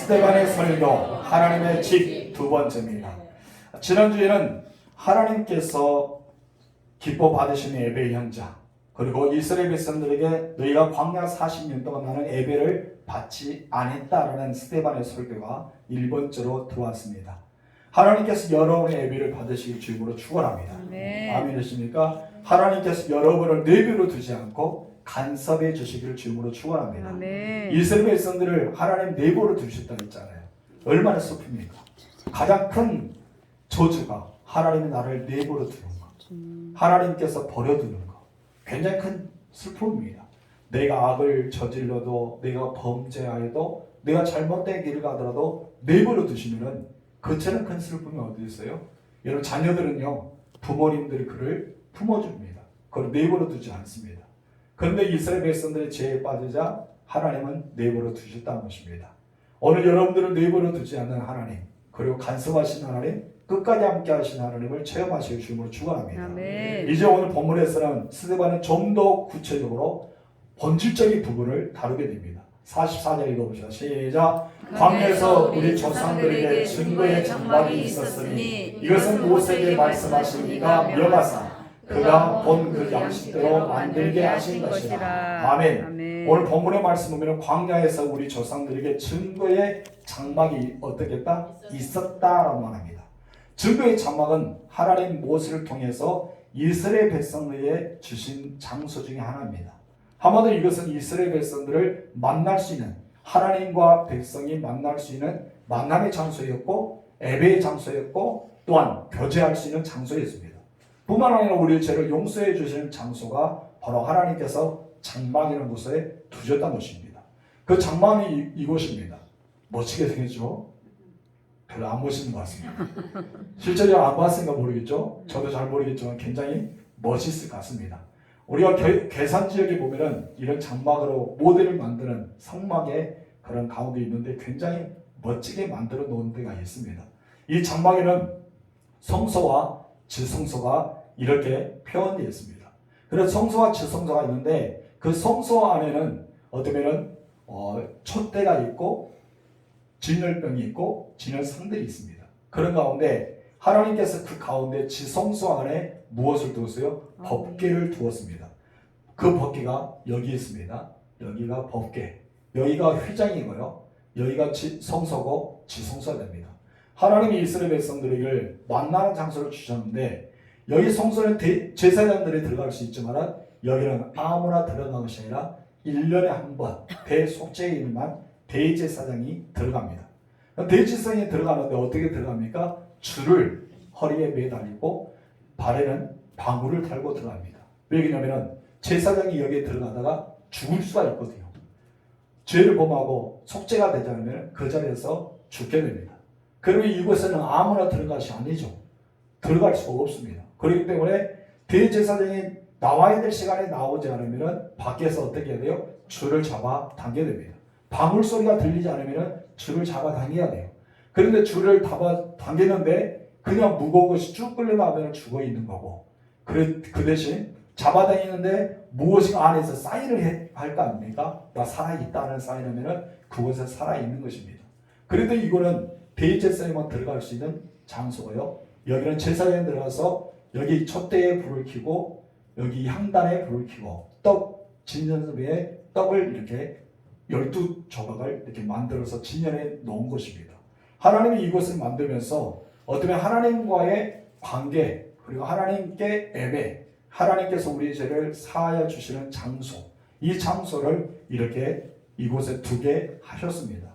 스데반의 설교, 하나님의 집 두 번째입니다. 지난주에는 하나님께서 기뻐 받으시는 예배의 현장, 그리고 이스라엘 백성들에게 너희가 광야 40년 동안 나는 예배를 받지 않았다라는 스데반의 설교가 1번째로 들어왔습니다. 하나님께서 여러분의 예배를 받으시기 주임으로 축원합니다. 아멘이십니까? 하나님께서 여러분을 내비로 두지 않고 간섭해 주시기를 주임으로 축원합니다. 이스라엘 백성들을 하나님 내버려 두셨다고 했잖아요. 얼마나 슬픕니까? 가장 큰 저주가 하나님이 나를 내버려 두는 것, 하나님께서 버려두는 것, 굉장히 큰 슬픔입니다. 내가 악을 저질러도, 내가 범죄하여도, 내가 잘못된 길을 가더라도 내버려 두시면은 그처럼 큰 슬픔이 어디 있어요? 여러분, 자녀들은요, 부모님들이 그를 품어줍니다. 그걸 내버려 두지 않습니다. 그런데 이스라엘 백성들의 죄에 빠지자 하나님은 내버려 두셨다는 것입니다. 오늘 여러분들을 내버려 두지 않는 하나님, 그리고 간섭하신 하나님, 끝까지 함께 하신 하나님을 체험하실 주임으로 축원합니다. 이제 오늘 본문에서는 스데반은 좀 더 구체적으로 본질적인 부분을 다루게 됩니다. 44절 읽어보시죠. 시작. 광야에서 우리 조상들에게 증거의 장막이 있었으니 이것은 모세에게 말씀하신 이가 명하사 그가 본 그 양식대로 만들게 하신 것이라. 아멘. 오늘 본문의 말씀 보면 광야에서 우리 조상들에게 증거의 장막이 어떻게 했다? 있었다라고 말합니다. 증거의 장막은 하나님 모세를 통해서 이스라엘 백성에게 주신 장소 중에 하나입니다. 한마디로 이것은 이스라엘 백성들을 만날 수 있는, 하나님과 백성이 만날 수 있는 만남의 장소였고, 예배의 장소였고, 또한 교제할 수 있는 장소였습니다. 뿐만 아니라 우리의 죄를 용서해 주시는 장소가 바로 하나님께서 장막이라는 곳에 두셨다는 것입니다. 그 장막이 이곳입니다. 멋지게 생겼죠? 별로 안 멋있는 것 같습니다. 실제로 안 봤으니까 모르겠죠? 저도 잘 모르겠지만 굉장히 멋있을 것 같습니다. 우리가 괴산 지역에 보면은 이런 장막으로 모델을 만드는 성막의 그런 가운데 있는데 굉장히 멋지게 만들어 놓은 데가 있습니다. 이 장막에는 성소와 지성소가 이렇게 표현되어 있습니다. 그래서 성소와 지성소가 있는데 그 성소 안에는 어쩌면은 촛대가 있고 진열병이 있고 진열상들이 있습니다. 그런 가운데 하나님께서 그 가운데 지성소 안에 무엇을 두었어요? 법궤를 두었습니다. 그 법궤가 여기 있습니다. 여기가 법궤, 여기가 휘장이고요. 여기가 성소고 지성소가 됩니다. 하나님이 이스라엘 백성들에게 만나는 장소를 주셨는데 여기 성소는 제사장들이 들어갈 수 있지만 여기는 아무나 들어가는 것이 아니라 1년에 한 번 대속죄인만 대제사장이 들어갑니다. 대제사장이 들어가는데 어떻게 들어갑니까? 줄을 허리에 매달리고 발에는 방울을 달고 들어갑니다. 왜 그러냐면 제사장이 여기에 들어가다가 죽을 수가 있거든요. 죄를 범하고 속죄가 되지 않으면 그 자리에서 죽게 됩니다. 그러면 이곳에는 아무나 들어갈 것이 아니죠. 들어갈 수가 없습니다. 그렇기 때문에 대제사장이 나와야 될 시간에 나오지 않으면 밖에서 어떻게 해야 돼요? 줄을 잡아 당겨야 됩니다. 방울 소리가 들리지 않으면 줄을 잡아 당겨야 돼요. 그런데 줄을 당기는데 그냥 무거운 것이 쭉 끌려나오면 죽어 있는 거고, 그 대신 잡아당기는데 무엇이 안에서 사인을 할 거 아닙니까? 나 살아있다는 사인하면 그곳에 살아있는 것입니다. 그런데 이거는 대제사장만 들어갈 수 있는 장소고요. 여기는 제사장이 들어가서 여기 촛대에 불을 켜고 여기 향단에 불을 켜고 진전섭에 떡을 이렇게 12조각을 이렇게 만들어서 진열해 놓은 것입니다. 하나님이 이것을 만들면서 어쩌면 하나님과의 관계, 그리고 하나님께 예배, 하나님께서 우리의 죄를 사하여 주시는 장소, 이 장소를 이렇게 이곳에 두게 하셨습니다.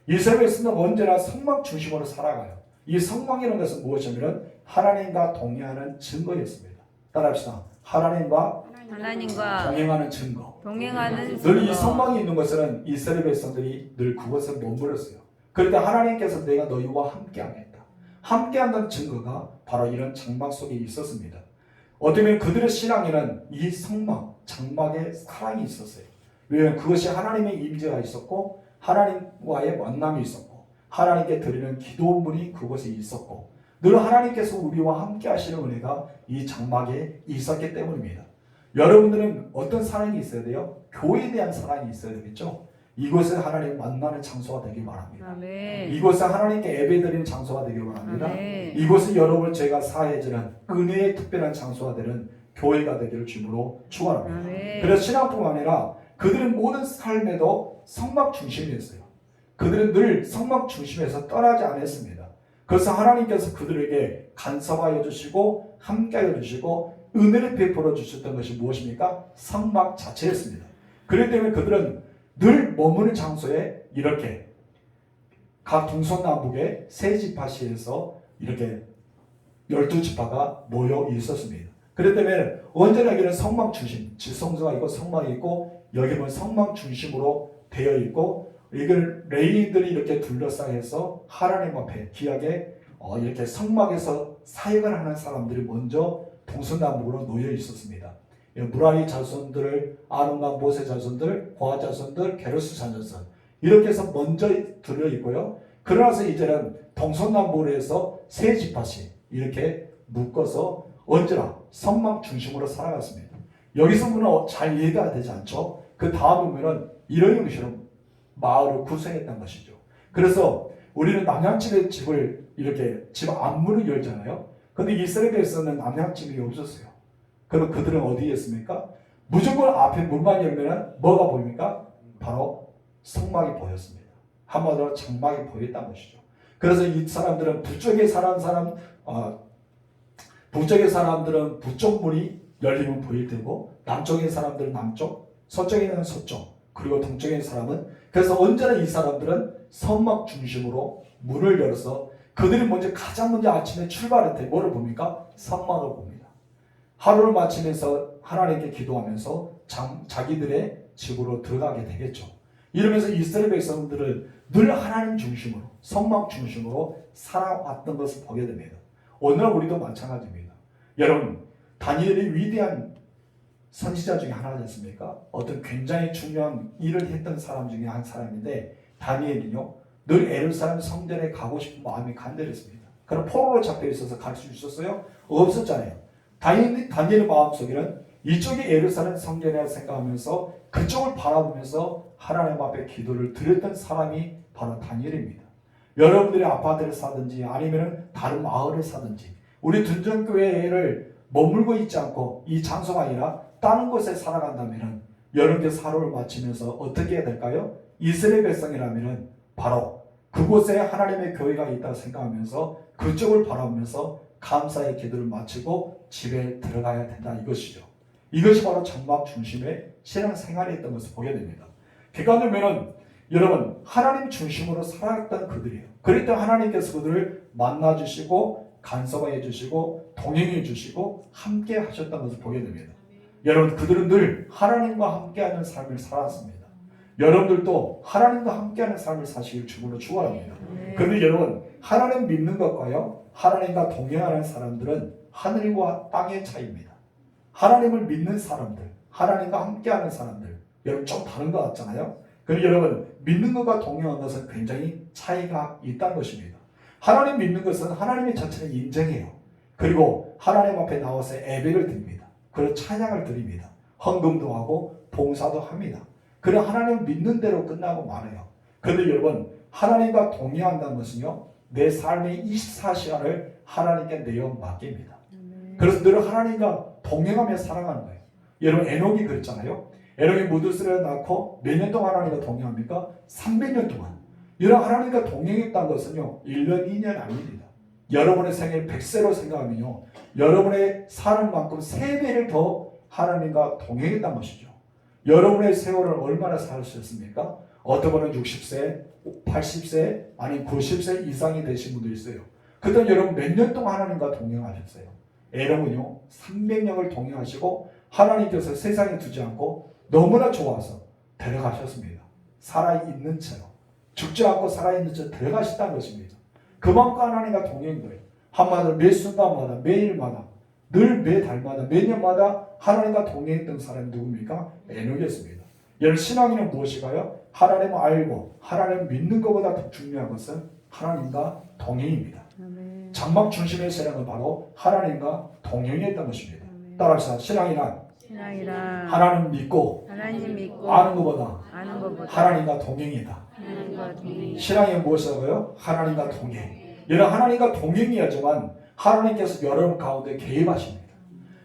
이스라엘 백성은 언제나 성막 중심으로 살아가요. 이 성막이라는 것은 무엇이냐면 하나님과 동행하는 증거였습니다. 따라합시다. 하나님과 동행하는 증거. 늘 이 성막이 있는 것은 이스라엘 백성들이 늘 그것을 머물렀어요. 그런데 하나님께서 내가 너희와 함께하겠다. 함께한다는 증거가 바로 이런 장막 속에 있었습니다. 어쩌면 그들의 신앙에는 이 성막, 장막에 사랑이 있었어요. 왜냐하면 그것이 하나님의 임재가 있었고 하나님과의 만남이 있었고 하나님께 드리는 기도문이 그곳에 있었고 늘 하나님께서 우리와 함께 하시는 은혜가 이 장막에 있었기 때문입니다. 여러분들은 어떤 사랑이 있어야 돼요? 교회에 대한 사랑이 있어야 되겠죠? 이곳에 하나님 만나는 장소가 되길 바랍니다. 아멘. 이곳에 하나님께 예배드리는 장소가 되길 바랍니다. 아멘. 이곳은 여러분 제가 사해지는 은혜의 특별한 장소가 되는 교회가 되기를 주님으로 축원합니다. 아멘. 그래서 신앙뿐만 아니라 그들은 모든 삶에도 성막 중심이었어요. 그들은 늘 성막 중심에서 떠나지 않았습니다. 그래서 하나님께서 그들에게 간섭하여 주시고 함께하여 주시고 은혜를 베풀어 주셨던 것이 무엇입니까? 성막 자체였습니다. 그렇기 때문에 그들은 늘 머무는 장소에 이렇게 각 동서남북의 세 지파시에서 이렇게 12지파가 모여 있었습니다. 그렇기 때문에 언제나 여기는 성막 중심, 지성소가 있고 성막이 있고 여기는 성막 중심으로 되어 있고 이걸 레위인들이 이렇게 둘러싸여서 하나님 앞에 귀하게 이렇게 성막에서 사역을 하는 사람들이 먼저 동서남북으로 놓여 있었습니다. 무라리 자손들, 아론과 모세 자손들, 고아 자손들, 게르스 자손들 이렇게 해서 먼저 들어 있고요. 그러나서 이제는 동서남북으로 해서 세 지파씩 이렇게 묶어서 언제나 성막 중심으로 살아갔습니다. 여기서 보면 잘 이해가 되지 않죠? 그 다음 보면은 이런 형식으로 마을을 구성했던 것이죠. 그래서 우리는 남양집의 집을 이렇게 집 앞문을 열잖아요. 근데 이스라엘에서는 남양집이 없었어요. 그럼 그들은 어디에 있습니까? 무조건 앞에 문만 열면 뭐가 보입니까? 바로 성막이 보였습니다. 한마디로 장막이 보였다는 것이죠. 그래서 이 사람들은 북쪽에 사는 북쪽의 사람들은 북쪽 문이 열리면 보일 테고 남쪽의 사람들은 남쪽, 서쪽에는 서쪽, 그리고 동쪽의 사람은 그래서 언제나 이 사람들은 성막 중심으로 문을 열어서 그들이 가장 먼저 아침에 출발할 때 뭐를 봅니까? 성막을 봅니다. 하루를 마치면서 하나님께 기도하면서 자기들의 집으로 들어가게 되겠죠. 이러면서 이스라엘 백성들은 늘 하나님 중심으로 성막 중심으로 살아왔던 것을 보게 됩니다. 오늘 우리도 마찬가지입니다. 여러분 다니엘이 위대한 선지자 중에 하나지 않습니까? 어떤 굉장히 중요한 일을 했던 사람 중에 한 사람인데 다니엘은요 늘 예루살렘 성전에 가고 싶은 마음이 간절했습니다. 그럼 포로로 잡혀 있어서 갈 수 있었어요? 없었잖아요. 다니엘의 마음속에는 이쪽이 예루살렘 성전이라고 생각하면서 그쪽을 바라보면서 하나님 앞에 기도를 드렸던 사람이 바로 다니엘입니다. 여러분들이 아파트를 사든지 아니면 다른 마을을 사든지 우리 둔전교회를 머물고 있지 않고 이 장소가 아니라 다른 곳에 살아간다면 여러분께서 하루를 마치면서 어떻게 해야 될까요? 이스라엘 백성이라면 바로 그곳에 하나님의 교회가 있다고 생각하면서 그쪽을 바라보면서 감사의 기도를 마치고 집에 들어가야 된다 이것이죠. 이것이 바로 장막 중심의 신앙생활이었던 것을 보게 됩니다. 객관적으로는 여러분 하나님 중심으로 살아갔던 그들이에요. 그럴 때 하나님께서 그들을 만나주시고 간섭해 주시고 동행해 주시고 함께 하셨던 것을 보게 됩니다. 여러분 그들은 늘 하나님과 함께하는 삶을 살았습니다. 여러분들도 하나님과 함께하는 삶을 사시길 주님으로 축원합니다. 그런데 여러분 하나님 믿는 것과요 하나님과 동행하는 사람들은 하늘과 땅의 차이입니다. 하나님을 믿는 사람들, 하나님과 함께하는 사람들 여러분 좀 다른 것 같잖아요. 그런데 여러분 믿는 것과 동행하는 것은 굉장히 차이가 있다는 것입니다. 하나님 믿는 것은 하나님의 자체를 인정해요. 그리고 하나님 앞에 나와서 예배를 드립니다. 그리고 찬양을 드립니다. 헌금도 하고 봉사도 합니다. 그리고 하나님 믿는 대로 끝나고 말아요. 그런데 여러분 하나님과 동행한다는 것은요 내 삶의 24시간을 하나님께 내어 맡깁니다. 그래서 늘 하나님과 동행하며 살아가는 거예요. 여러분 에녹이 그랬잖아요. 에녹이 무드스를 낳고 몇 년 동안 하나님과 동행합니까? 300년 동안. 이런 하나님과 동행했다는 것은요 1년 2년 아닙니다. 여러분의 생일 100세로 생각하면요 여러분의 사는 만큼 3배를 더 하나님과 동행했다는 것이죠. 여러분의 세월을 얼마나 사셨습니까? 어떤 분은 60세, 80세, 아니 90세 이상이 되신 분도 있어요. 그때 여러분 몇 년 동안 하나님과 동행하셨어요? 에녹은요 300년을 동행하시고 하나님께서 세상에 두지 않고 너무나 좋아서 데려가셨습니다. 살아있는 채로 죽지 않고 살아있는 채로 데려가셨다는 것입니다. 그만큼 하나님과 동행인 거예요. 한마디로 매 순간마다 매일마다 늘 매달마다 매년마다 하나님과 동행했던 사람이 누굽니까? 에녹이었습니다. 여러분 신앙이는 무엇일까요? 하나님을 알고 하나님을 믿는 것보다 더 중요한 것은 하나님과 동행입니다. 장막 중심의 신앙은 바로 하나님과 동행했던 것입니다. 따라서 신앙이란 신앙이라 하나님 믿고 하나님 믿고 아는 것보다 아는 것보다 하나님과 동행이다. 하나님과 동행. 신앙이 무엇이라고요? 하나님과 동행. 여러분 하나님과 동행이야지만 하나님께서 여러분 가운데 개입하십니다.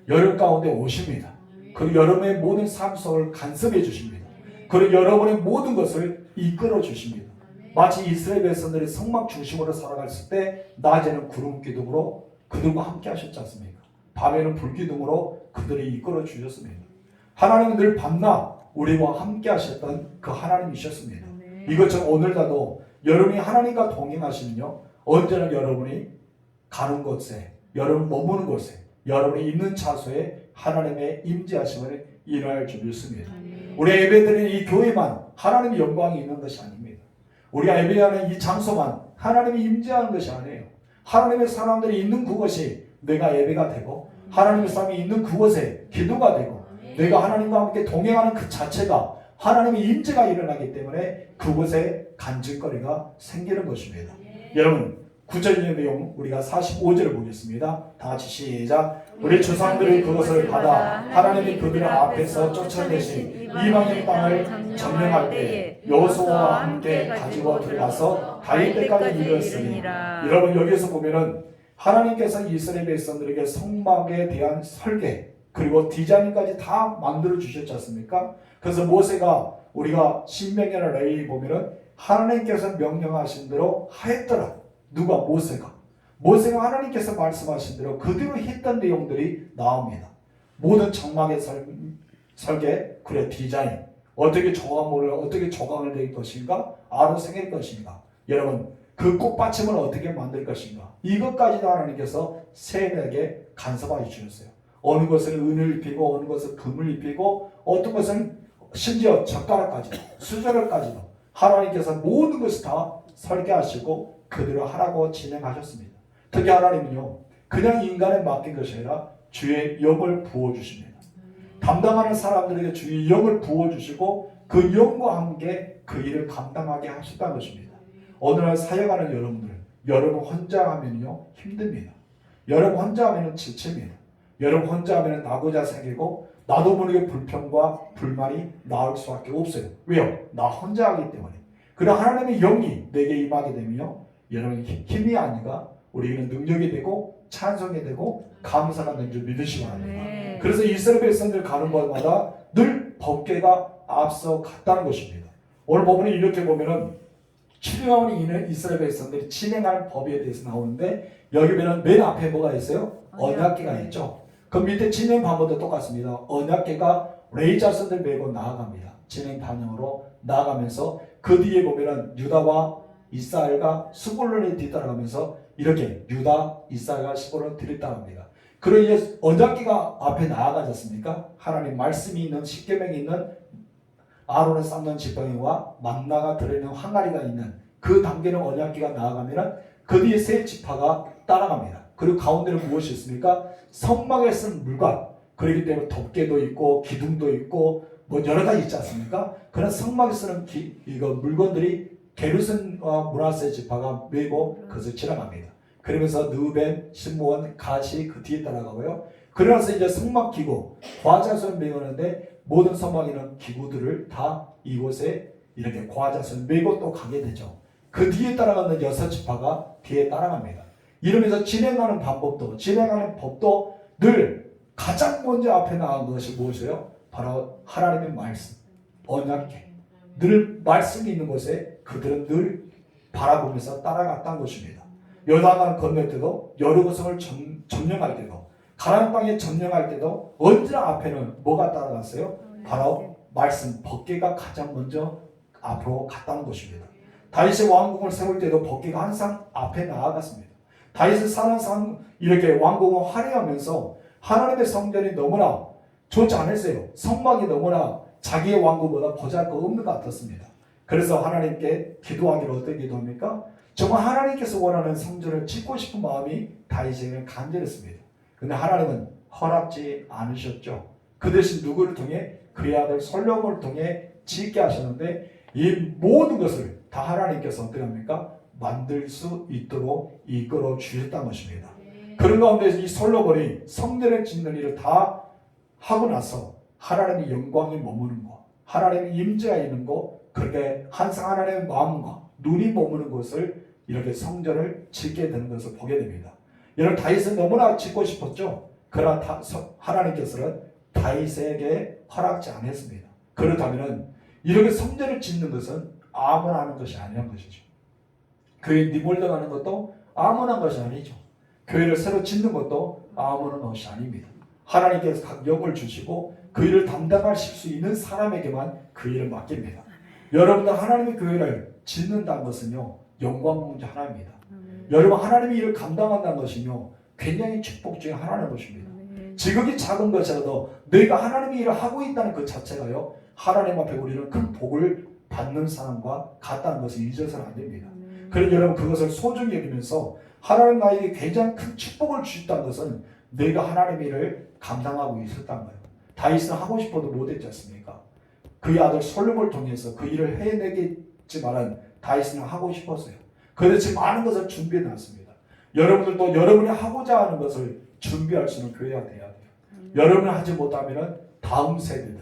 여러분 가운데 오십니다. 그리고 여러분의 모든 삶 속을 간섭해 주십니다. 그리고 여러분의 모든 것을 이끌어 주십니다. 마치 이스라엘 백성들이 성막 중심으로 살아갔을 때 낮에는 구름 기둥으로 그들과 함께 하셨지 않습니까? 밤에는 불 기둥으로 그들이 이끌어 주셨습니다. 하나님은 늘 밤낮 우리와 함께 하셨던 그 하나님이셨습니다. 이것처럼 오늘도 여러분이 하나님과 동행하시면요 언제나 여러분이 가는 곳에 여러분 머무는 곳에 여러분이 있는 차소에 하나님의 임재하심을 일어날 줄 믿습니다. 우리 예배드리는 이 교회만 하나님의 영광이 있는 것이 아닙니다. 우리가 예배하는 이 장소만 하나님이 임재하는 것이 아니에요. 하나님의 사람들이 있는 그곳이 내가 예배가 되고 하나님의 사람이 있는 그곳에 기도가 되고 내가 하나님과 함께 동행하는 그 자체가 하나님의 임재가 일어나기 때문에 그곳에 간증거리가 생기는 것입니다. 여러분 구절의 내용 우리가 45절을 보겠습니다. 다 같이 시작. 우리 조상들이 그것을 받아 하나님이 그들 앞에서 쫓아내신 이방의 땅을 점령할 때에 여호수아와 함께 가지고 들어가서 다윗 때까지 이르렀으니 여러분 여기에서 보면은 하나님께서 이스라엘 백성들에게 성막에 대한 설계 그리고 디자인까지 다 만들어 주셨지 않습니까? 그래서 모세가 우리가 신명기나 레위기 보면은 하나님께서 명령하신 대로 하였더라. 누가? 모세가 하나님께서 말씀하신 대로 그대로 했던 내용들이 나옵니다. 모든 장막의 설계, 그래 디자인, 어떻게 조각물을 어떻게 조각을 낼 것인가, 아로 생길 것인가, 여러분 그 꽃받침을 어떻게 만들 것인가, 이것까지도 하나님께서 세밀하게 간섭하여 주셨어요. 어느 것은 은을 입히고 어느 것은 금을 입히고 어떤 것은 심지어 젓가락까지도 수저를까지도 하나님께서 모든 것을 다 설계하시고 그대로 하라고 진행하셨습니다. 특히 하나님은요 그냥 인간에 맡긴 것이 아니라 주의 영을 부어주십니다. 담당하는 사람들에게 주의 영을 부어주시고 그 영과 함께 그 일을 감당하게 하셨다는 것입니다. 오늘날 사역하는 여러분 혼자 하면요 힘듭니다. 여러분 혼자 하면 지칩니다. 여러분 혼자 하면 나고자 생기고 나도 모르게 불평과 불만이 나올 수밖에 없어요. 왜요? 나 혼자 하기 때문에. 그러나 하나님의 영이 내게 임하게 되면요 여러분 힘이 아니라 우리에게는 능력이 되고 찬송이 되고 감사가 되는 줄 믿으시기 바랍니다. 그래서 이스라엘 백성들 가는 곳마다 늘 법궤가 앞서 갔다는 것입니다. 오늘 부분에 이렇게 보면은 7년이 있는 이스라엘 백성들이 진행할 법에 대해서 나오는데 여기 보면 맨 앞에 뭐가 있어요? 언약궤가 있죠. 그 밑에 진행 방법도 똑같습니다. 언약궤가 레위 자손들 메고 나아갑니다. 진행 방향으로 나아가면서 그 뒤에 보면은 유다와 이스라엘과 스불론이 뒤따라가면서 이렇게 유다, 이스라엘과 스불론이 뒤따라갑니다. 그리고 이제 언약궤가 앞에 나아가졌습니까? 하나님 말씀이 있는 십계명이 있는 아론을 쌓는 지팡이와 만나가 들어있는 항아리가 있는 그 단계는 언약궤가 나아가면은 그 뒤에 세 지파가 따라갑니다. 그리고 가운데는 무엇이 있습니까? 성막에 쓴 물관, 그렇기 때문에 덮개도 있고 기둥도 있고 뭐 여러 가지 있지 않습니까? 그런 성막에 쓰는 이거 물건들이 게르손과 므낫세 지파가 메고 그것을 지나갑니다. 그러면서 느벤, 시므온, 가시 그 뒤에 따라가고요. 그러면서 이제 성막 기구, 과자손 메우는데 모든 성막에 있는 기구들을 다 이곳에 이렇게 과자손 메고 또 가게 되죠. 그 뒤에 따라가는 6지파가 뒤에 따라갑니다. 이러면서 진행하는 방법도 진행하는 법도 늘 가장 먼저 앞에 나온 것이 무엇이에요? 바로 하나님의 말씀, 언약궤. 늘 말씀이 있는 곳에 그들은 늘 바라보면서 따라갔다는 것입니다. 요단강 건널 때도 여리고성을 점령할 때도 가나안 땅에 점령할 때도 언제나 앞에는 뭐가 따라갔어요? 바로 말씀, 법궤가 가장 먼저 앞으로 갔다는 것입니다. 다윗의 왕궁을 세울 때도 법궤가 항상 앞에 나아갔습니다. 다윗의 사는 삶 이렇게 왕궁을 화려하면서 하나님의 성전이 너무나 좋지 않았어요. 성막이 너무나 자기의 왕궁보다 보잘것없는 것 같았습니다. 그래서 하나님께 기도하기를 어떻게 기도합니까? 정말 하나님께서 원하는 성전을 짓고 싶은 마음이 다윗에게 간절했습니다. 그런데 하나님은 허락지 않으셨죠. 그 대신 누구를 통해? 그의 아들 솔로몬을 통해 짓게 하셨는데 이 모든 것을 다 하나님께서 어떻게 합니까? 만들 수 있도록 이끌어 주셨다는 것입니다. 그런 가운데 이 솔로몬이 성전을 짓는 일을 다 하고 나서 하나님의 영광이 머무는 곳, 하나님의 임재가 있는 곳, 그렇게 항상 하나님의 마음과 눈이 머무는 곳을 이렇게 성전을 짓게 되는 것을 보게 됩니다. 여러분 다윗은 너무나 짓고 싶었죠. 그러나 하나님께서는 다윗에게 허락지 않았습니다. 그렇다면 이렇게 성전을 짓는 것은 아무나 하는 것이 아니란 것이죠. 교회 리몰딩 하는 것도 아무나 한 것이 아니죠. 교회를 새로 짓는 것도 아무나 한 것이 아닙니다. 하나님께서 각 영을 주시고 그 일을 담당하실 수 있는 사람에게만 그 일을 맡깁니다. 여러분들 하나님의 교회를 짓는다는 것은요 영광 문제 하나입니다. 여러분 하나님의 일을 감당한다는 것이며 굉장히 축복 중에 하나인 것입니다. 지극히 작은 것이라도 너희가 하나님의 일을 하고 있다는 그 자체가요 하나님 앞에 우리는 큰 복을 받는 사람과 같다는 것을 잊어서는 안 됩니다. 그래서 여러분 그것을 소중히 여기면서 하나님 나에게 굉장히 큰 축복을 주셨다는 것은 내가 하나님의 일을 감당하고 있었다는 거예요. 다윗은 하고 싶어도 못했지 않습니까? 그의 아들 솔로몬을 통해서 그 일을 해내겠지만은 다윗은 하고 싶었어요. 그런데 지금 많은 것을 준비해 놨습니다. 여러분들도 여러분이 하고자 하는 것을 준비할 수 있는 교회가 돼야 돼요. 여러분이 하지 못하면 다음 세대들,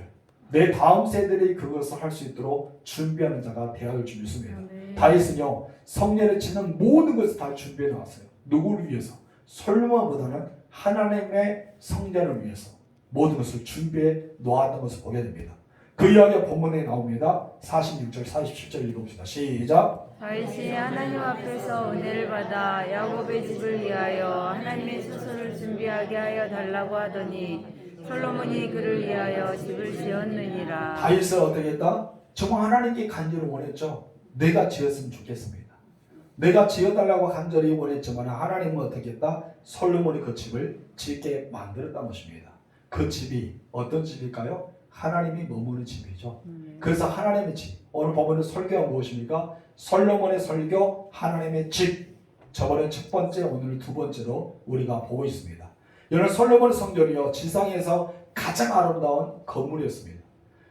내 다음 세대들이 그것을 할 수 있도록 준비하는 자가 되어야 될 줄 믿습니다. 다윗은요 성전을 짓는 모든 것을 다 준비해 놨어요. 누구를 위해서? 솔로몬보다는 하나님의 성전을 위해서 모든 것을 준비해 놓았던 것을 보게 됩니다. 그 이야기가 본문에 나옵니다. 46절 47절 읽어봅시다. 시작. 다윗이 하나님 앞에서 은혜를 받아 야곱의 집을 위하여 하나님의 수소를 준비하게 하여 달라고 하더니 솔로몬이 그를 위하여 집을 지었느니라. 다윗은 어떻게 했다? 정말 하나님께 간절히 원했죠. 내가 지었으면 좋겠습니다. 내가 지어달라고 간절히 원했지만 하나님은 어떻게 했다? 솔로몬이 그 집을 짓게 만들었다는 것입니다. 그 집이 어떤 집일까요? 하나님이 머무는 집이죠. 그래서 하나님의 집, 오늘 보면 설교가 무엇입니까? 솔로몬의 설교, 하나님의 집. 저번에 첫 번째, 오늘 두 번째로 우리가 보고 있습니다. 여러분 솔로몬의 성전이요 지상에서 가장 아름다운 건물이었습니다.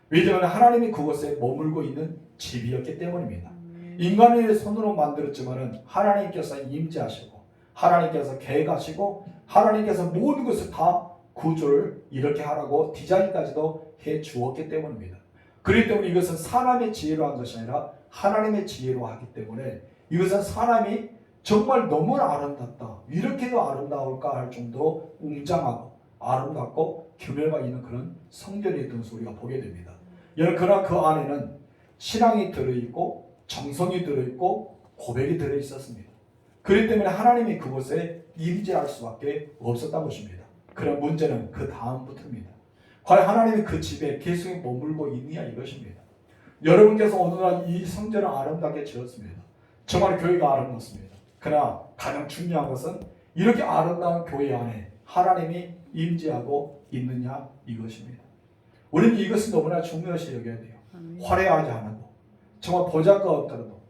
왜냐하면 하나님이 그곳에 머물고 있는 집이었기 때문입니다. 인간의 손으로 만들었지만 하나님께서 임재하시고 하나님께서 계획하시고 하나님께서 모든 것을 다 구조를 이렇게 하라고 디자인까지도 해 주었기 때문입니다. 그렇기 때문에 이것은 사람의 지혜로 한 것이 아니라 하나님의 지혜로 하기 때문에 이것은 사람이 정말 너무나 아름답다. 이렇게도 아름다울까 할 정도로 웅장하고 아름답고 규모가 있는 그런 성전이 있던 것을 우리가 보게 됩니다. 그러나 그 안에는 신앙이 들어있고 정성이 들어있고 고백이 들어있었습니다. 그렇기 때문에 하나님이 그곳에 임재할 수밖에 없었던 것입니다. 그런 문제는 그 다음부터입니다. 과연 하나님이 그 집에 계속 머물고 있느냐 이것입니다. 여러분께서 오늘날 이 성전을 아름답게 지었습니다. 정말 교회가 아름답습니다. 그러나 가장 중요한 것은 이렇게 아름다운 교회 안에 하나님이 임재하고 있느냐 이것입니다. 우리는 이것을 너무나 중요시 여겨야 돼요. 화려하지 않아도 정말 보잘것 없더라도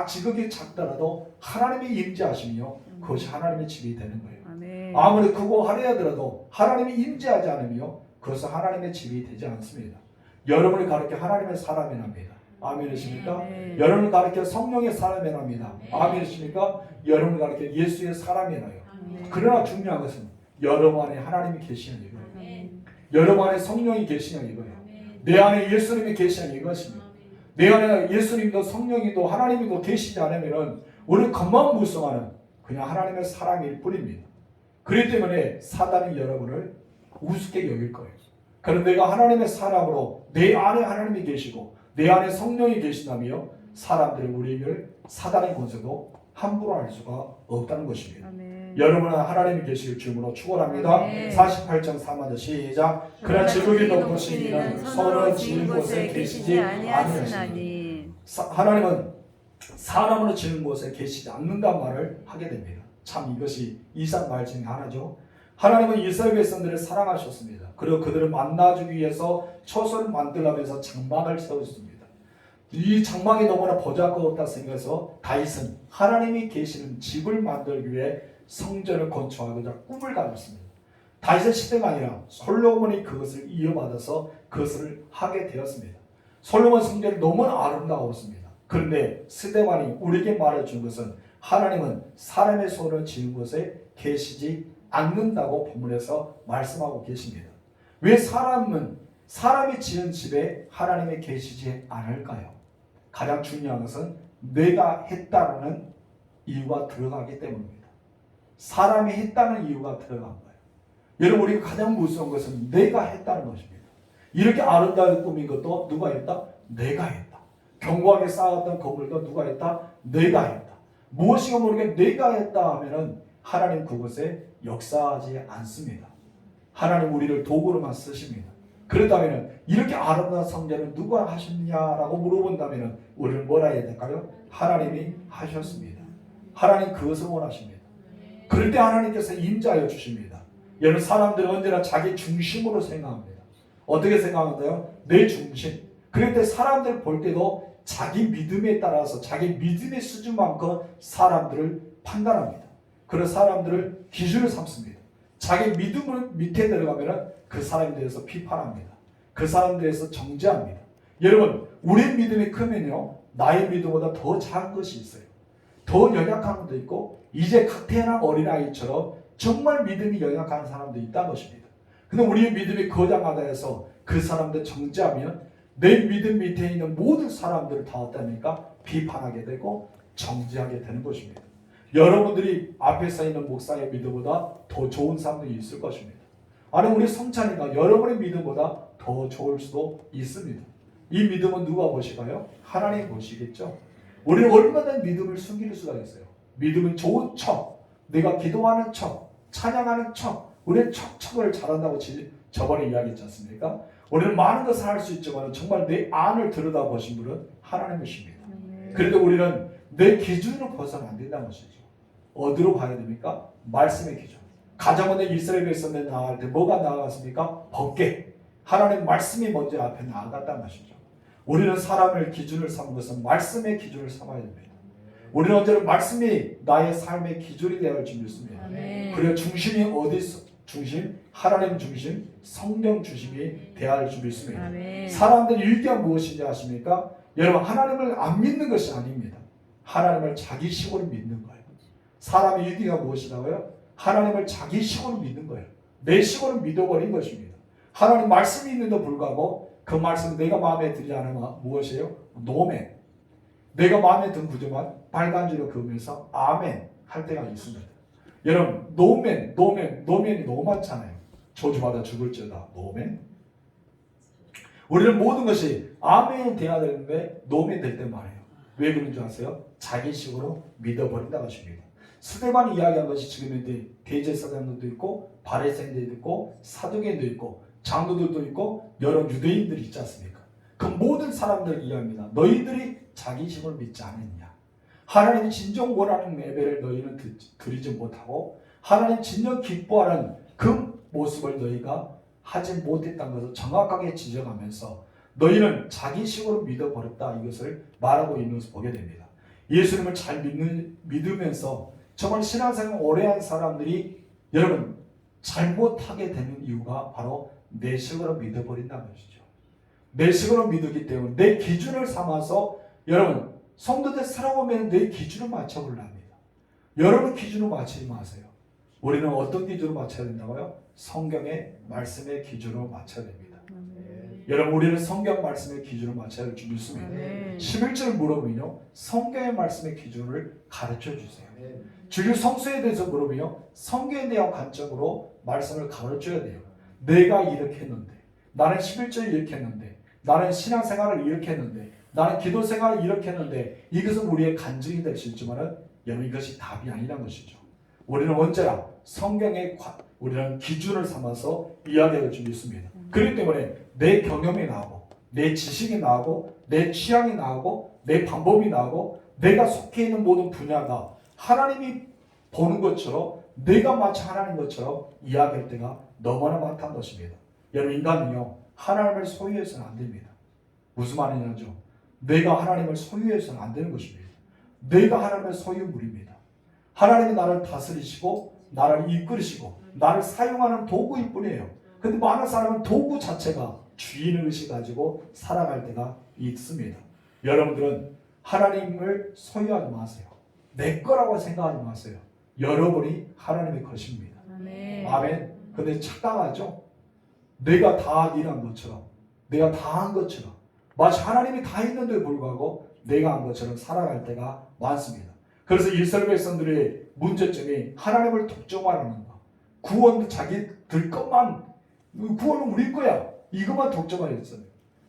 지극히 작더라도 하나님이 임재하시며 그것이 하나님의 집이 되는 거예요. 아무리 크고 화려하더라도 하나님이 임재하지 않으며 그것은 하나님의 집이 되지 않습니다. 여러분을 가르쳐 하나님의 사람이랍니다. 아멘이십니까? 여러분을 가르쳐 성령의 사람이랍니다. 아멘이십니까? 여러분을 가르쳐 예수의 사람이라요. 그러나 중요한 것은 여러분 안에 하나님이 계시는 이거예요. 여러분 안에 성령이 계시는 이거예요. 내 안에 예수님이 계시는 이것입니다. 내 안에 예수님도 성령이도 하나님이도 계시지 않으면 우리는 겉만 무성하는 그냥 하나님의 사람일 뿐입니다. 그렇기 때문에 사단이 여러분을 우습게 여길 거예요. 그런데 내가 하나님의 사람으로 내 안에 하나님이 계시고 내 안에 성령이 계신다며 사람들이 우리를 사단의 권세도 함부로 할 수가 없다는 것입니다. 여러분은 하나님이 계시길 주님으로 축원합니다. 48장 3절 시작. 그러나 지극히 높으신 이는 서로 지은 곳에 계시지 아니하시니. 하나님은 사람으로 지은 곳에 계시지 않는다는 말을 하게 됩니다. 참 이것이 이상 말 중에 하나죠. 하나님은 이스라엘 백성들을 사랑하셨습니다. 그리고 그들을 만나주기 위해서 초소를 만들면서 장막을 세우셨습니다. 이 장막이 너무나 보잘것없다 생각해서 다윗은 하나님이 계시는 집을 만들기 위해 성전을 건축하고자 꿈을 가졌습니다. 다윗의 시대가 아니라 솔로몬이 그것을 이어받아서 그것을 하게 되었습니다. 솔로몬 성전이 너무나 아름다웠습니다. 그런데 스데반이 우리에게 말해준 것은 하나님은 사람의 손을 지은 곳에 계시지 않는다고 본문에서 말씀하고 계십니다. 왜 사람은 사람이 지은 집에 하나님이 계시지 않을까요? 가장 중요한 것은 내가 했다라는 이유가 들어가기 때문입니다. 사람이 했다는 이유가 들어간 거예요. 여러분, 우리가 가장 무서운 것은 내가 했다는 것입니다. 이렇게 아름다운 꾸민 것도 누가 했다? 내가 했다. 견고하게 쌓았던 건물도 누가 했다? 내가 했다. 무엇인가 모르게 내가 했다 하면은 하나님 그것에 역사하지 않습니다. 하나님 우리를 도구로만 쓰십니다. 그렇다면 이렇게 아름다운 성전을 누가 하셨냐라고 물어본다면 우리는 뭐라 해야 될까요? 하나님이 하셨습니다. 하나님 그것을 원하십니다. 그럴 때 하나님께서 임자하여 주십니다. 여러분, 사람들은 언제나 자기 중심으로 생각합니다. 어떻게 생각하는데요? 내 중심. 그럴 때 사람들 볼 때도 자기 믿음에 따라서 자기 믿음의 수준만큼 사람들을 판단합니다. 그런 사람들을 기준을 삼습니다. 자기 믿음을 밑에 들어가면 그 사람에 대해서 비판합니다. 그 사람에 대해서 정죄합니다. 여러분, 우리의 믿음이 크면요, 나의 믿음보다 더 작은 것이 있어요. 더 연약한 것도 있고, 이제 각 태어난 어린아이처럼 정말 믿음이 연약한 사람도 있다는 것입니다. 근데 우리의 믿음이 거장하다 해서 그 사람들 정죄하면 내 믿음 밑에 있는 모든 사람들을 다 어떠합니까? 비판하게 되고 정죄하게 되는 것입니다. 여러분들이 앞에 서 있는 목사의 믿음보다 더 좋은 사람들이 있을 것입니다. 아니, 우리 성찬이가 여러분의 믿음보다 더 좋을 수도 있습니다. 이 믿음은 누가 보실까요? 하나님 보시겠죠. 우리는 얼마나 믿음을 숨길 수가 있어요. 믿음은 좋은 척, 내가 기도하는 척, 찬양하는 척, 우리는 척척을 잘한다고 저번에 이야기했지 않습니까? 우리는 많은 것을 할 수 있지만 정말 내 안을 들여다보신 분은 하나님이십니다. 그래도 우리는 내 기준으로 벗어나면 안 된다는 것이죠. 어디로 가야 됩니까? 말씀의 기준. 가장 먼저 이스라엘 백성들 나아갈 때 뭐가 나아갔습니까? 법궤. 하나님 말씀이 먼저 앞에 나아갔다는 것이죠. 우리는 사람을 기준을 삼은 것은 말씀의 기준을 삼아야 됩니다. 우리는 언제나 말씀이 나의 삶의 기준이 되어야 할 줄 믿습니다. 그래야 중심이 어디 있어? 중심, 하나님 중심, 성령 중심이 되어야 할 줄 믿습니다. 사람들이 일기한 무엇인지 아십니까? 여러분, 하나님을 안 믿는 것이 아닙니다. 하나님을 자기식으로 믿는 거예요. 사람의 일기가 무엇이라고요? 하나님을 자기식으로 믿는 거예요. 내 식으로 믿어버린 것입니다. 하나님 말씀이 있는데도 불구하고 그 말씀 내가 마음에 들지 않으면 무엇이에요? 노멘. 내가 마음에 든 구조만 빨간 줄로 그으면서 아멘 할 때가 있습니다. 여러분, 노멘이 너무 많잖아요. 저주받아 죽을지어다. 노멘. 우리는 모든 것이 아멘 돼야 되는데 노멘 될 때 말이에요. 왜 그런 줄 아세요? 자기식으로 믿어버린다는 것입니다. 스데반이 이야기한 것이 지금 대제사장들도 있고 바리새인들도 있고 사두개인도 있고 장로들도 있고 여러 유대인들이 있지 않습니까? 그 모든 사람들을 이야기합니다. 너희들이 자기심을 믿지 않았냐? 하나님이 진정 원하는 예배를 너희는 드리지 못하고 하나님 진정 기뻐하는 그 모습을 너희가 하지 못했다는 것을 정확하게 지적하면서 너희는 자기식으로 믿어버렸다, 이것을 말하고 있는 것을 보게 됩니다. 예수님을 잘 믿으면서 정말 신앙생활 오래 한 사람들이 여러분 잘못하게 되는 이유가 바로 내 식으로 믿어버린다는 것이죠. 내 식으로 믿었기 때문에 내 기준을 삼아서 여러분 성도들 살아보면 내 기준을 맞춰보려 합니다. 여러분 기준을 맞추지 마세요. 우리는 어떤 기준으로 맞춰야 된다고요? 성경의 말씀의 기준으로 맞춰야 됩니다. 여러분, 우리는 성경 말씀의 기준을 맞춰야 할 줄 믿습니다. 11절 물어보면요, 성경의 말씀의 기준을 가르쳐 주세요. 주일 성수에 대해서 물어보면요, 성경에 대한 관점으로 말씀을 가르쳐야 돼요. 내가 이렇게 했는데, 나는 11절 이렇게 했는데, 나는 신앙생활을 이렇게 했는데, 나는 기도생활을 이렇게 했는데, 이것은 우리의 간증이 될 수 있지만 여러분 이것이 답이 아니라는 것이죠. 우리는 언제나 성경의 우리는 기준을 삼아서 이야기할 줄 믿습니다. 그렇기 때문에 내 경험이 나오고 내 지식이 나오고 내 취향이 나오고 내 방법이 나오고 내가 속해 있는 모든 분야가 하나님이 보는 것처럼 내가 마치 하나님 것처럼 이야기할 때가 너무나 많다는 것입니다. 여러분, 인간은요 하나님을 소유해서는 안 됩니다. 무슨 말이냐죠? 내가 하나님을 소유해서는 안 되는 것입니다. 내가 하나님의 소유물입니다. 하나님이 나를 다스리시고 나를 이끌으시고 나를 사용하는 도구일 뿐이에요. 근데 많은 사람은 도구 자체가 주인의식 가지고 살아갈 때가 있습니다. 여러분들은 하나님을 소유하지 마세요. 내 거라고 생각하지 마세요. 여러분이 하나님의 것입니다. 아멘. 근데 착각하죠? 내가 다 일한 것처럼 내가 다 한 것처럼, 마치 하나님이 다 했는데도 불구하고 내가 한 것처럼 살아갈 때가 많습니다. 그래서 이스라엘 백성들의 문제점이 하나님을 독점하라는 거, 구원도 자기들 것만, 구원은 우리 거야, 이것만 독점하였어요.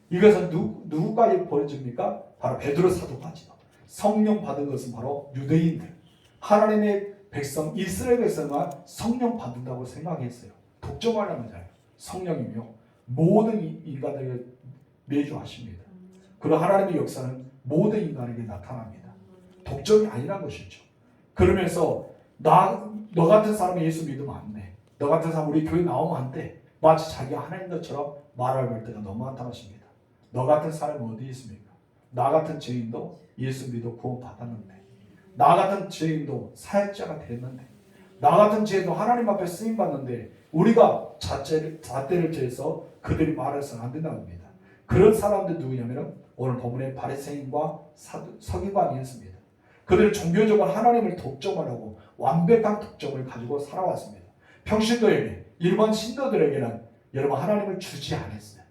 이것은 누구까지 벌어집니까? 바로 베드로 사도까지도. 성령 받은 것은 바로 유대인들, 하나님의 백성 이스라엘 백성만 성령 받는다고 생각했어요. 독점하려는 자예요. 성령이며 모든 인간에게 내주하십니다. 그리고 하나님의 역사는 모든 인간에게 나타납니다. 독점이 아니란 것이죠. 그러면서 너 같은 사람이 예수 믿으면 안 돼, 너 같은 사람 우리 교회 나오면 안 돼, 마치 자기가 하나님 것처럼 말할 때가 너무 많다는 것입니다. 너 같은 사람이 어디 있습니까? 나 같은 죄인도 예수 믿어 구원 받았는데, 나 같은 죄인도 사역자가 됐는데, 나 같은 죄인도 하나님 앞에 쓰임 받는데 우리가 잣대를 재서 그들이 말해서는 안 된다는 겁니다. 그런 사람들 누구냐면은 오늘 본문의 바리새인과 서기관이었습니다. 그들은 종교적으로 하나님을 독점하려고 완벽한 독점을 가지고 살아왔습니다. 평신도에게, 일반 신도들에게는 여러분 하나님을 주지 않았어요.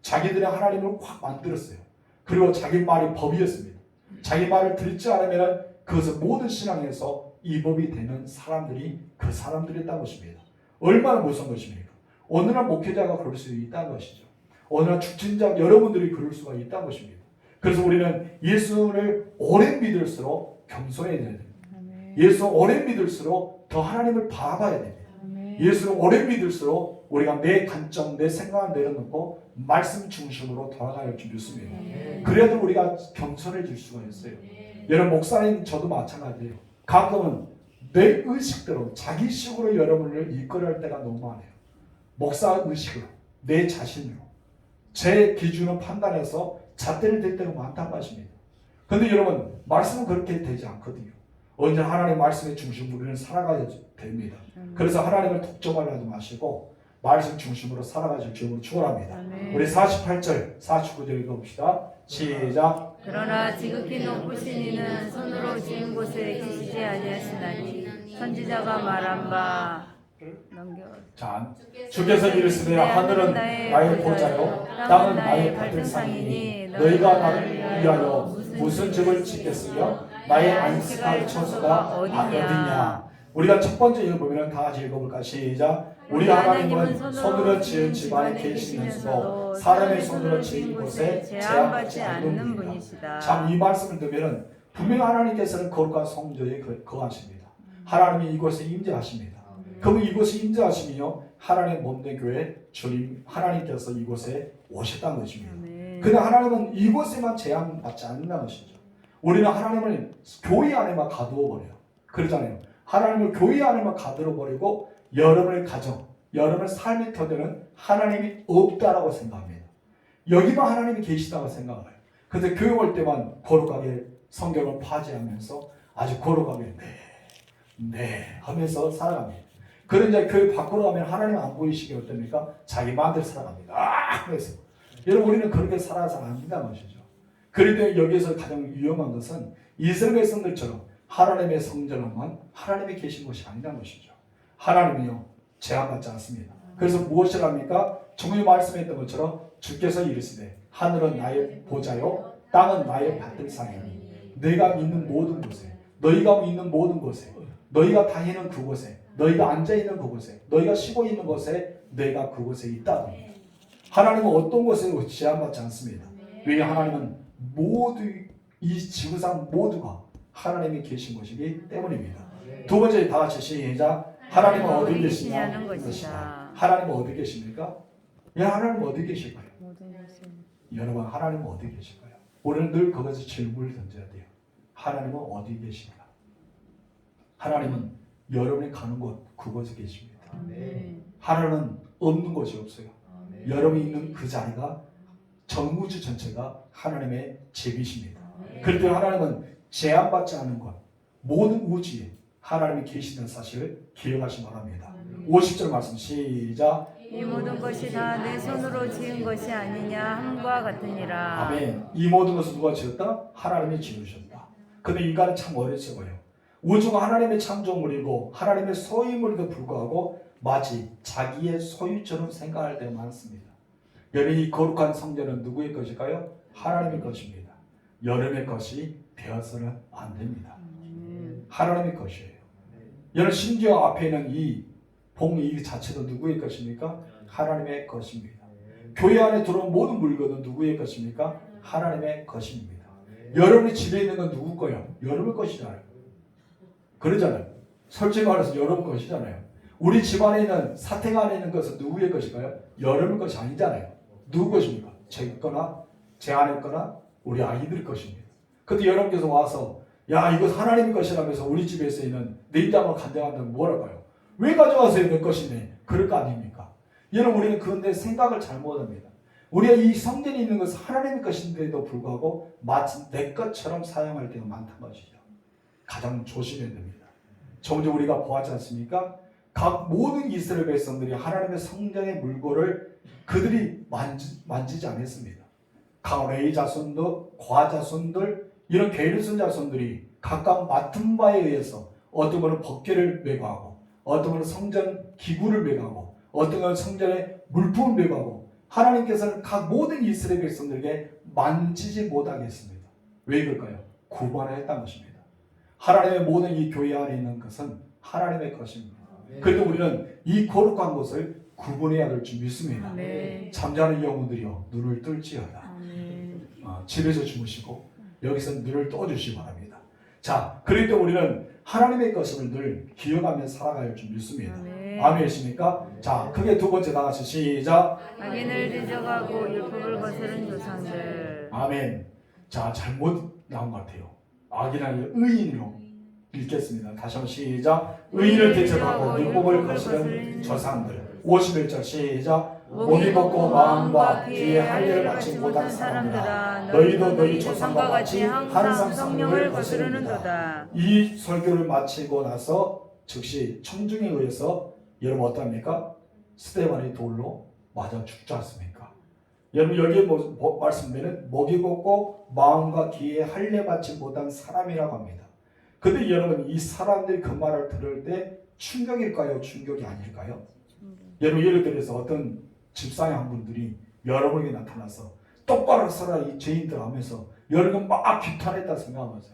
자기들의 하나님을 확 만들었어요. 그리고 자기 말이 법이었습니다. 자기 말을 듣지 않으면 그것은 모든 신앙에서 이법이 되는 사람들이 그 사람들이었다는 것입니다. 얼마나 무서운 것입니까? 오늘날 목회자가 그럴 수 있다는 것이죠. 오늘날 축진자 여러분들이 그럴 수가 있다는 것입니다. 그래서 우리는 예수를 오래 믿을수록 겸손해야 됩니다. 예수 오래 믿을수록 더 하나님을 바라봐야 됩니다. 예수를 오래 믿을수록 우리가 내 관점, 내 생각을 내려놓고 말씀 중심으로 돌아갈 줄 믿습니다. 그래도 우리가 겸손해질 수가 있어요. 여러분 목사님 저도 마찬가지예요. 가끔은 내 의식대로 자기식으로 여러분을 이끌어갈 때가 너무 많아요. 목사 의식으로, 내 자신으로, 제 기준으로 판단해서 잣대를 댈 때가 많다는 것입니다. 그런데 여러분 말씀은 그렇게 되지 않거든요. 언제나 하나님의 말씀의 중심으로 우리는 살아가야 됩니다. 그래서 하나님을 독점하려 하지 마시고 말씀 중심으로 살아가실 주님을 축원합니다. 우리 48절, 49절 읽어봅시다. 시작. 그러나 지극히 높으신 이는 손으로 지은 곳에 계시지 아니하시나니 선지자가 말한 바 넘겨. 자, 주께서 이르시되 하늘은 나의 보좌요 땅은 나의 받을 상이니 너희가 나를 위하여 무슨 집을 짓겠으며 나의 안식할 처소가 어디냐. 우리가 첫 번째 읽어보면 다 같이 읽어볼까? 시작. 우리 하나님은 손으로 지은 집 안에 계시면서도 사람의 손으로 지은 곳에 제한받지 않는 분이시다. 참 이 말씀을 들으면 분명 하나님께서는 거룩한 성전에 거하십니다. 하나님이 이곳에 임재하십니다. 그러면 이곳에 임재하시며 하나님의 몸된 교회 주님 하나님께서 이곳에 오셨다는 것입니다. 그러나 하나님은 이곳에만 제한받지 않는다는 것이죠. 우리는 하나님을 교회 안에만 가두어 버려요. 그러잖아요. 하나님을 교회 안에만 가두어 버리고 여러분의 가정, 여러분의 삶의 터전은 하나님이 없다라고 생각합니다. 여기만 하나님이 계시다고 생각해요. 그래서 교회 올 때만 거룩하게 성경을 파지하면서 아주 거룩하게 네 하면서 살아갑니다. 그런데 교회 밖으로 가면 하나님 안 보이시게 어떻습니까? 자기 마음대로 살아갑니다. 그래서 여러분 우리는 그렇게 살아서 안 된다는 것이죠. 그런데 여기에서 가장 위험한 것은 이스라엘 백성들처럼 하나님의 성전만 하나님이 계신 것이 아니라는 것이죠. 하나님이요 제한받지 않습니다. 그래서 무엇을 합니까? 종일 말씀했던 것처럼 주께서 이르시되 하늘은 나의 보좌요 땅은 나의 받들 상이니 내가 있는 모든 곳에, 너희가 있는 모든 곳에, 너희가 다니는 그곳에, 너희가 앉아있는 그곳에, 너희가 쉬고 있는 곳에 내가 그곳에 있다. 하나님은 어떤 곳에 제한받지 않습니다. 왜냐 하나님은 모두 이 지구상 모두가 하나님이 계신 것이기 때문입니다. 두 번째 다 같이 시작. 하나님은 어디 계시냐는 것이다. 하나님은 어디 계십니까? 하나님은 어디 계실까요? 여러분 하나님은 어디 계실까요? 우리는 늘 거기서 질문을 던져야 돼요. 하나님은 어디 계신가? 하나님은 여러분이 가는 곳 그곳에 계십니다. 하나님은 없는 곳이 없어요. 여러분이 있는 그 자리가 전우주 전체가 하나님의 집이십니다. 그런데 하나님은 제한받지 않는 것, 모든 우주에 하나님이 계시는 사실을 기억하시기 바랍니다. 50절 말씀 시작. 이 모든 것이 다 내 손으로 지은 것이 아니냐 함과 같으니라. 아멘. 이 모든 것을 누가 지었다? 하나님이 지으셨다. 근데 인간은 참 어리석어요. 우주가 하나님의 창조물이고 하나님의 소유물에도 불구하고 마치 자기의 소유처럼 생각할 때가 많습니다. 여러분 이 거룩한 성전은 누구의 것일까요? 하나님의 것입니다. 여러분의 것이 되어서는 안 됩니다. 하나님의 것이에요. 여러분 심지어 앞에 있는 이 봉 이 자체도 누구의 것입니까? 하나님의 것입니다. 교회 안에 들어온 모든 물건은 누구의 것입니까? 하나님의 것입니다. 여러분이 집에 있는 건 누구 거예요? 여러분 것이잖아요. 그러잖아요. 솔직히 말해서 여러분 것이잖아요. 우리 집안에 있는 사택 안에 있는 것은 누구의 것일까요? 여러분 것이 아니잖아요. 누구 것입니까? 제 거나 제 안에 거나 우리 아이들 것입니다. 근데 여러분께서 와서 야 이거 하나님의 것이라면서 우리 집에서 있는 냉장고 간장한다면 뭐랄까요? 왜 가져와서 내 것이네? 그럴 거 아닙니까? 여러분 우리는 그런데 생각을 잘못합니다. 우리가 이 성전에 있는 것은 하나님의 것인데도 불구하고 마치 내 것처럼 사용할 때가 많다는 것이죠. 가장 조심해야 됩니다. 정작 우리가 보았지 않습니까? 각 모든 이스라엘 백성들이 하나님의 성전의 물건을 그들이 만지지 않았습니다. 각 레위 자손도 과 자손들 이런 게르손 자손들이 각각 맡은 바에 의해서 어떤 분은 법궤를 메고 하고 어떤 분은 성전 기구를 메고 하고 어떤 분은 성전의 물품을 메고 하고 하나님께서는 각 모든 이스라엘 백성들에게 만지지 못하게 했습니다. 왜 그럴까요? 구분을 했다는 것입니다. 하나님의 모든 이 교회 안에 있는 것은 하나님의 것입니다. 그래도 우리는 이 거룩한 것을 구분해야 될 줄 믿습니다. 잠자는 영혼들이여 눈을 뜰지어다. 집에서 주무시고 여기서 눈을 떠주시기 바랍니다. 자, 그래도 우리는 하나님의 것을 늘 기억하며 살아갈 줄 믿습니다. 아멘이십니까? 자, 크게 두 번째 다 같이 시작. 악인을 뒤져가고 율법을 거스른 조상들. 아멘. 자, 잘못 나온 것 같아요. 악인을 의인으로 읽겠습니다. 다시 한번 시작. 의인을 대적하고 율법을 거스른 조상들. 51절 시작. 몸이 벗고 마음과 귀에 할례를 받지 못한 사람들아 너희도 너희 조상과 같이 항상 성령을 거스르는도다. 이 설교를 마치고 나서 즉시 청중에 의해서 여러분 어떠합니까? 스데반이 돌로 맞아 죽지 않습니까? 여러분 여기에 말씀되는 목이 벗고 마음과 귀에 할례 받지 못한 사람이라고 합니다. 근데 여러분 이 사람들이 그 말을 들을 때 충격일까요? 충격이 아닐까요? 여러분 예를 들어서 어떤 집사의 한 분들이 여러분에게 나타나서 똑바로 살아 이 죄인들 하면서 여러분 막 규탄했다 생각하면서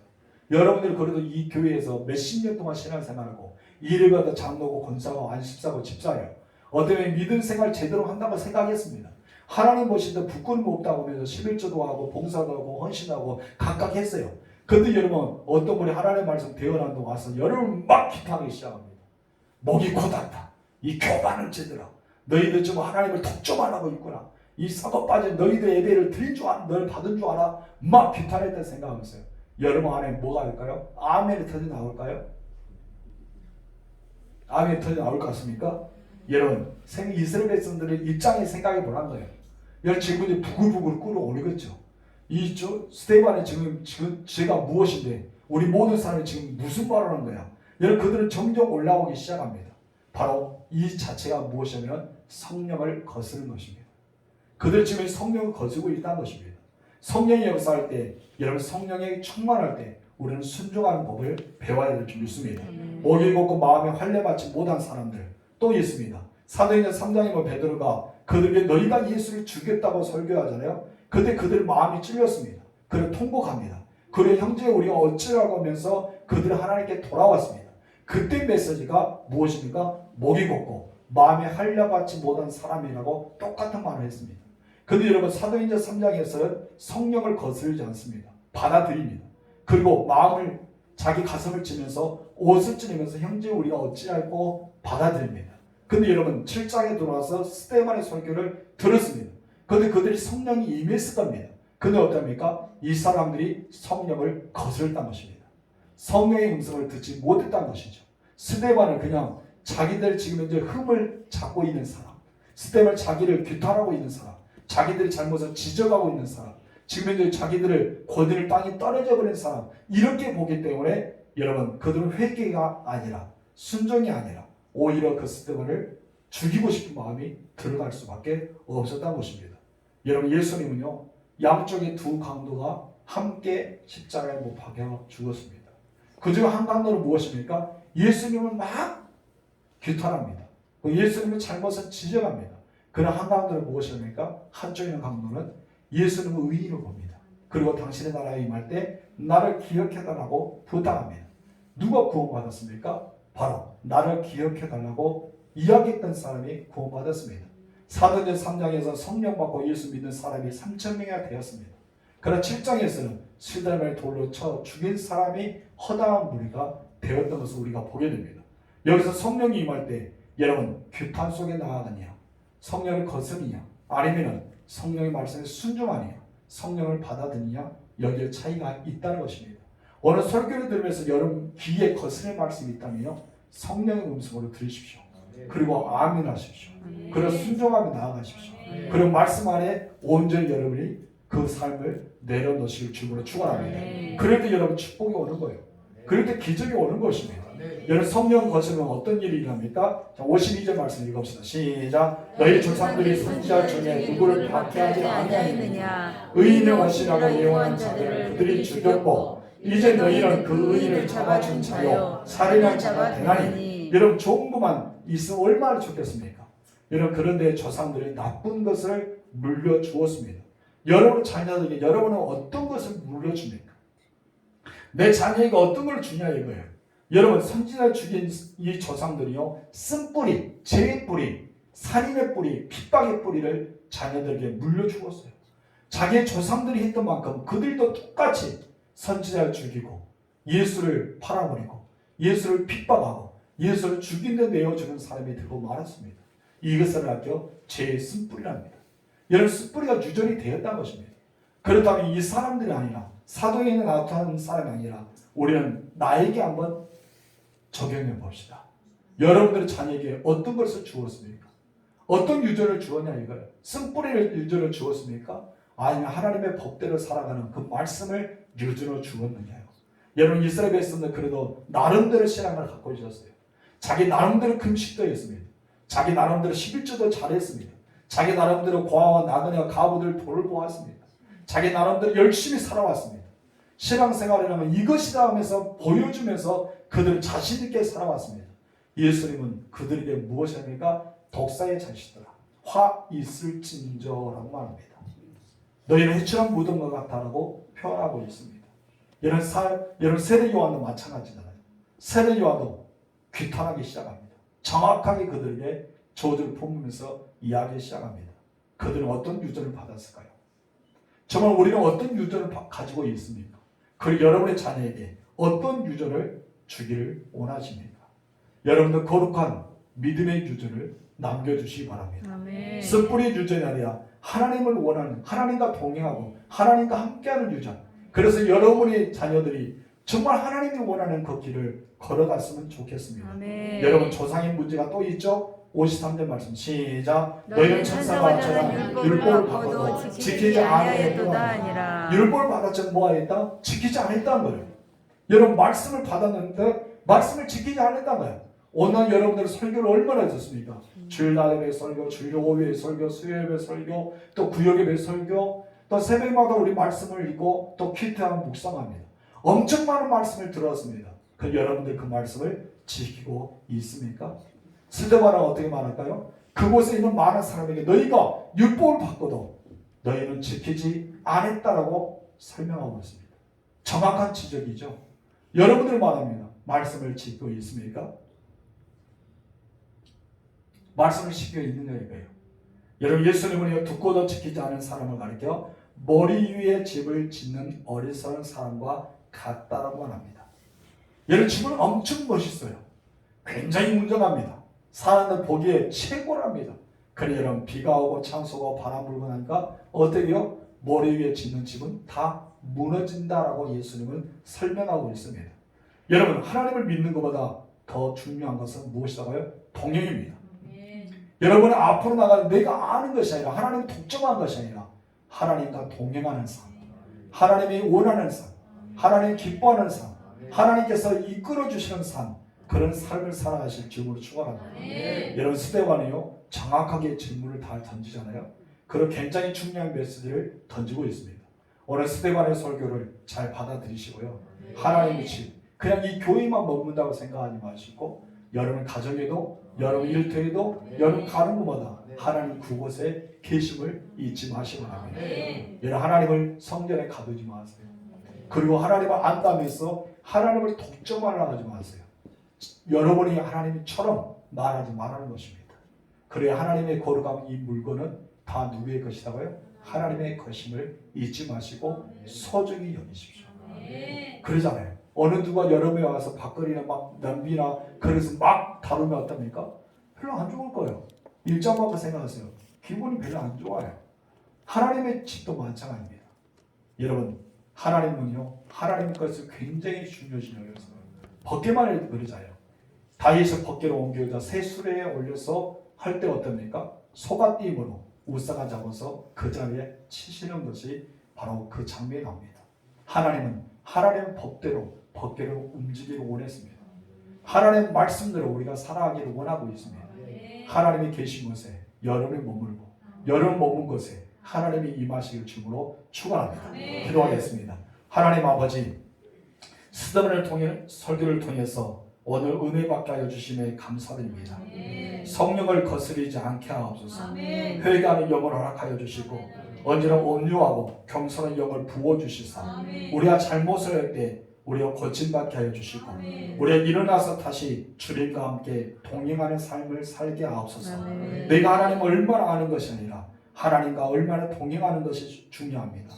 여러분들이 그래도 이 교회에서 몇십 년 동안 신앙생활하고 일을 장로고 권사고 안식사고 집사예요. 어쩌면 믿음 생활 제대로 한다고 생각했습니다. 하나님 보시는데 부끄러움 없다고 하면서 11조도 하고 봉사도 하고 헌신하고 각각 했어요. 근데 여러분 어떤 분이 하나님 말씀 대언한 동 와서 여러분 막 규탄하기 시작합니다. 목이 고단다. 이 교만을 제대로 너희들 지금 하나님을 독점안 하고 있구나. 이 썩어 빠진 너희들 예배를 드린 줄 알아? 널 받은 줄 알아? 막 규탄했다 생각하면서요. 여러분 안에 뭐가 할까요? 아멘이 터져 나올까요? 아멘이 터져 나올 것 같습니까? 여러분 이스라엘 백성들의 입장에 생각해 보란 거예요. 여러분 지금 이제 부글부글 끓어오르겠죠. 이 스데반이 지금 제가 무엇인데 우리 모든 사람이 지금 무슨 말을 하는 거야? 여러분 그들은 점점 올라오기 시작합니다. 바로 이 자체가 무엇이냐면 성령을 거스르는 것입니다. 그들 지금 성령을 거스르고 있다는 것입니다. 성령이 역사할 때 여러분 성령에 충만할 때 우리는 순종하는 법을 배워야 될 줄 믿습니다. 목이 걷고 마음에 할례 받지 못한 사람들 또 있습니다. 사도행전 3장에 보면 베드로가 그들에게 너희가 예수를 죽였다고 설교하잖아요. 그때 그들 마음이 찔렸습니다. 그를 통곡합니다. 그래 형제 우리가 어찌라고 하면서 그들은 하나님께 돌아왔습니다. 그때 메시지가 무엇입니까? 목이 걷고 마음에 할례 받지 못한 사람이라고 똑같은 말을 했습니다. 그런데 여러분 사도행전 3장에서는 성령을 거스르지 않습니다. 받아들입니다. 그리고 마음을 자기 가슴을 치면서 옷을 찌르면서 형제 우리가 어찌할고 받아들입니다. 근데 여러분 7장에 들어와서 스데반의 설교를 들었습니다. 그런데 그들이 성령이 임했을 겁니다. 근데 어떻습니까? 이 사람들이 성령을 거스렸다는 것입니다. 성령의 음성을 듣지 못했다는 것이죠. 스데반은 그냥 자기들 지금 현재 흠을 잡고 있는 사람, 스데반은 자기를 규탄하고 있는 사람, 자기들의 잘못을 지적하고 있는 사람, 지금 현재 자기들을 거들 땅이 떨어져 버린 사람 이렇게 보기 때문에 여러분 그들은 회개가 아니라 순종이 아니라 오히려 그 스데반을 죽이고 싶은 마음이 들어갈 수밖에 없었다는 것입니다. 여러분 예수님은요 양쪽의 두 강도가 함께 십자가에 못 박혀 죽었습니다. 그중 한 강도는 무엇입니까? 예수님을 막 규탄합니다. 예수님의 잘못을 지적합니다. 그런 한가운데는 무엇입니까? 한쪽에 있는 강도는 예수님의 의인을 봅니다. 그리고 당신의 나라에 임할 때 나를 기억해달라고 부탁합니다. 누가 구원받았습니까? 바로 나를 기억해달라고 이야기했던 사람이 구원받았습니다. 사도행전 3장에서 성령 받고 예수 믿는 사람이 3,000명이나 되었습니다. 그러나 7장에서는 스데반을 돌로 쳐 죽인 사람이 허다한 무리가 되었던 것을 우리가 보게 됩니다. 여기서 성령이 임할 때 여러분 규탄 속에 나아가느냐, 성령을 거스르냐, 아니면 성령의 말씀에 순종하느냐, 성령을 받아들이냐, 여기에 차이가 있다는 것입니다. 오늘 설교를 들으면서 여러분 귀에 거스를 말씀이 있다면요, 성령의 음성으로 들으십시오. 그리고 아멘 하십시오. 그리고 순종하며 나아가십시오. 그리고 말씀 안에 온전히 여러분이 그 삶을 내려놓으실 주님으로 축원합니다. 그럴 때 여러분 축복이 오는 거예요. 그럴 때 기적이 오는 것입니다. 여러분 성령 거스르면 어떤 일이 일어납니까? 자, 52절 말씀 읽읍시다. 시작. 너희 조상들이 선지자 중에 누구를 박해하지 아니하느냐. 의인을 원신하고 예언한 자들을 그들이 죽였고 이제 너희는 그 의인을 잡아준 자요 살인한 자가 되나니. 여러분 좋은 것만 있으면 얼마나 좋겠습니까? 여러분 그런데 조상들이 나쁜 것을 물려주었습니다. 여러분 자녀에게 여러분은 어떤 것을 물려줍니까? 내 자녀에게 어떤 걸 주냐 이거예요. 여러분 선지자를 죽인 이 조상들이요, 쓴뿌리, 죄의 뿌리, 살인의 뿌리, 핍박의 뿌리를 자녀들에게 물려주었어요. 자기의 조상들이 했던 만큼 그들도 똑같이 선지자를 죽이고 예수를 팔아버리고 예수를 핍박하고 예수를 죽인 데 내어주는 사람이 되고 말았습니다. 이것을 알죠? 죄의 쓴뿌리랍니다. 여러분 쓴뿌리가 유전이 되었다는 것입니다. 그렇다면 이 사람들이 아니라 사도행에 나타나는 사람이 아니라 우리는 나에게 한번 적용해 봅시다. 여러분들의 자녀에게 어떤 것을 주었습니까? 어떤 유전을 주었냐 이거예요. 쓴뿌리를 유전을 주었습니까? 아니면 하나님의 법대로 살아가는 그 말씀을 유전으로 주었느냐요. 여러분 이스라엘 백성들 그래도 나름대로 신앙을 갖고 있었어요. 자기 나름대로 금식도 했습니다. 자기 나름대로 11조도 잘했습니다. 자기 나름대로 고아와 나그네와 가부들 돌을 보았습니다. 자기 나름대로 열심히 살아왔습니다. 신앙생활이라면 이것이다 하면서 보여주면서 그들은 자신 있게 살아왔습니다. 예수님은 그들에게 무엇이 합니까? 독사의 자식들아 화 있을진저라고 말합니다. 너희는 해출한 무덤과 같다라고 표현하고 있습니다. 여러분 세례 요한도 마찬가지잖아요. 세례 요한도 귀탄하기 시작합니다. 정확하게 그들에게 저주를 품으면서 이야기하기 시작합니다. 그들은 어떤 유전을 받았을까요? 정말 우리는 어떤 유전을 가지고 있습니까? 그리고 여러분의 자녀에게 어떤 유전을 주기를 원하십니까? 여러분들 거룩한 믿음의 유전을 남겨주시기 바랍니다. 쓴뿌리의 유전이 아니라 하나님을 원하는, 하나님과 동행하고 하나님과 함께하는 유전. 그래서 여러분의 자녀들이 정말 하나님이 원하는 그 길을 걸어갔으면 좋겠습니다. 아멘. 여러분 조상의 문제가 또 있죠? 53절 말씀 시작. 너희는 천사가 저랑 율법을 받고도 지키지 아니하였도다 아니라. 율법을 받았지만 뭐하였다? 지키지 않았다는 거예요. 여러분 말씀을 받았는데 말씀을 지키지 않았다는 거예요. 오늘 여러분들 설교를 얼마나 했었습니까? 주일 낮예배 설교, 주일 오후에 설교, 수요예배 설교, 또 구역예배 설교, 또 새벽마다 우리 말씀을 읽고 또 퀴트하고 묵상합니다. 엄청 많은 말씀을 들었습니다. 그 여러분들 그 말씀을 지키고 있습니까? 스데반은 어떻게 말할까요? 그곳에 있는 많은 사람에게 너희가 율법을 받고도 너희는 지키지 않았다라고 설명하고 있습니다. 정확한 지적이죠. 여러분들 말합니다. 말씀을 지키고 있습니까? 말씀을 지키고 있느냐 이거예요. 여러분 예수님은 듣고도 지키지 않은 사람을 가리켜 머리 위에 집을 짓는 어리석은 사람과 같다라고 합니다. 여러분 집은 엄청 멋있어요. 굉장히 웅장합니다. 사람들 보기에 최고랍니다. 그래 여러분 비가 오고 창수가 오고 바람 불고 나니까 어때요? 머리 위에 짓는 집은 다 무너진다라고 예수님은 설명하고 있습니다. 여러분 하나님을 믿는 것보다 더 중요한 것은 무엇이라고요? 동행입니다. 여러분은 앞으로 나가는 내가 아는 것이 아니라 하나님 독점한 것이 아니라 하나님과 동행하는 삶, 하나님이 원하는 삶, 하나님 기뻐하는 삶, 하나님께서 이끌어 주시는 삶, 그런 삶을 살아가실 주님으로 축원합니다. 여러분 스데반이요 정확하게 질문을 다 던지잖아요. 그런 굉장히 중요한 메시지를 던지고 있습니다. 오늘 스데반의 설교를 잘 받아들이시고요. 하나님의 집, 그냥 이 교회만 머문다고 생각하지 마시고 여러분 가정에도, 여러분 일터에도, 여러분 가는 곳마다 하나님 그곳에 계심을 잊지 마시기 바랍니다. 여러분 하나님을 성전에 가두지 마세요. 그리고 하나님을 안다면서 하나님을 독점하려 하지 마세요. 여러분이 하나님처럼 말하지 말라는 것입니다. 그래야 하나님의 거룩한 이 물건은 다 누구의 것이라고요? 하나님의 것임을 잊지 마시고 소중히 여기십시오. 그러잖아요. 어느 누가 여름에 와서 밥거리나 막 냄비나 그래서 막 다루면 어떻습니까? 별로 안 좋을 거예요. 일장만큼 생각하세요. 기분이 별로 안 좋아요. 하나님의 집도 마찬가지입니다. 여러분 하나님은요, 하나님 것을 굉장히 중요시 여겨서 벗개만을 그러잖아요. 다윗은 벗개로 옮겨다 새 수레에 올려서 할 때 어떻습니까? 소갓띠임으로 우사가 잡아서 그 자리에 치시는 것이 바로 그 장면이 나옵니다. 하나님은 하나님의 법대로 벗개를 움직이기를 원했습니다. 하나님의 말씀대로 우리가 살아가기를 원하고 있습니다. 하나님이 계신 곳에 여러분이 머물고 여러분 머문 곳에 하나님이 임하시길 주므로 축원합니다. 기도하겠습니다. 하나님 아버지, 스데반을 통해 설교를 통해서 오늘 은혜 받게 하여 주심에 감사드립니다. 성령을 거스르지 않게 하옵소서. 회개하는 영을 허락하여 주시고 언제나 온유하고 겸손한 영을 부어 주시사 우리가 잘못을 할 때 우리가 고침받게 하여 주시고 우리가 일어나서 다시 주님과 함께 동행하는 삶을 살게 하옵소서. 내가 하나님을 얼마나 아는 것이 아니라 하나님과 얼마나 동행하는 것이 중요합니다.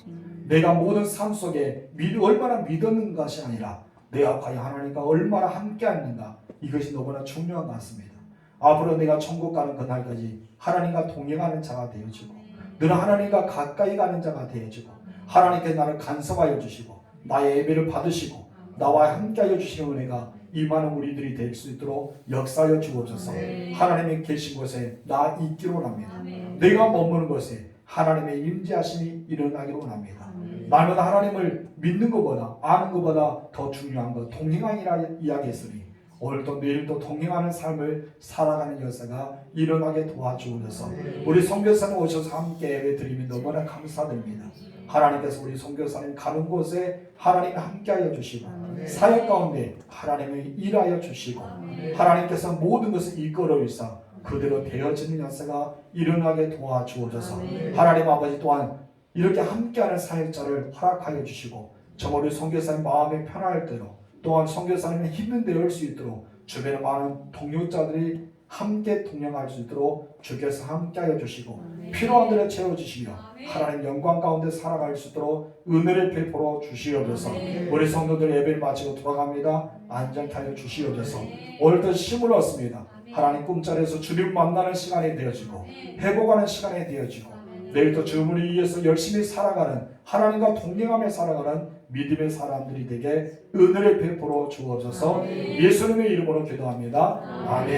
내가 모든 삶 속에 얼마나 믿는 것이 아니라 내가 과연 하나님과 얼마나 함께 하는가, 이것이 너무나 중요한 것 같습니다. 앞으로 내가 천국 가는 그날까지 하나님과 동행하는 자가 되어지고 너는 하나님과 가까이 가는 자가 되어지고 하나님께 나를 간섭하여 주시고 나의 예배를 받으시고 나와 함께하여 주시는 은혜가 임하는 우리들이 될 수 있도록 역사하여 주옵소서. 하나님이 계신 곳에 나 있기로 합니다. 내가 머무는 곳에 하나님의 임재하심이 일어나기로 합니다. 날마다 하나님을 믿는 것보다 아는 것보다 더 중요한 것 동행하니라 이야기했으니 오늘도 내일도 동행하는 삶을 살아가는 역사가 일어나게 도와주옵소서. 우리 선교사님 오셔서 함께 예배드리면 너무나 감사드립니다. 하나님께서 우리 선교사님 가는 곳에 하나님 함께하여 주시고 사역 가운데 하나님을 일하여 주시고 하나님께서 모든 것을 이끌어 주사 그대로 되어지는 역사가 일어나게 도와주옵소서. 하나님 아버지 또한 이렇게 함께하는 사역자를 허락하여 주시고 정말 우리 선교사님 마음이 편할 대로 또한 선교사님의 힘든 데올 수 있도록 주변에 많은 동역자들이 함께 동행할 수 있도록 주께서 함께하여 주시고 필요한 대로 채워주시며 하나님 영광 가운데 살아갈 수 있도록 은혜를 베풀어 주시옵소서. 우리 성도들 예배를 마치고 돌아갑니다. 안전케 하여 주시옵소서. 오늘도 힘을 얻습니다. 하나님 꿈자리에서 주님 만나는 시간이 되어지고 회복하는 시간이 되어지고 내일도 주님을 위해서 열심히 살아가는 하나님과 동행하며 살아가는 믿음의 사람들이 되게 은혜를 베풀어 주옵소서. 예수님의 이름으로 기도합니다. 아멘.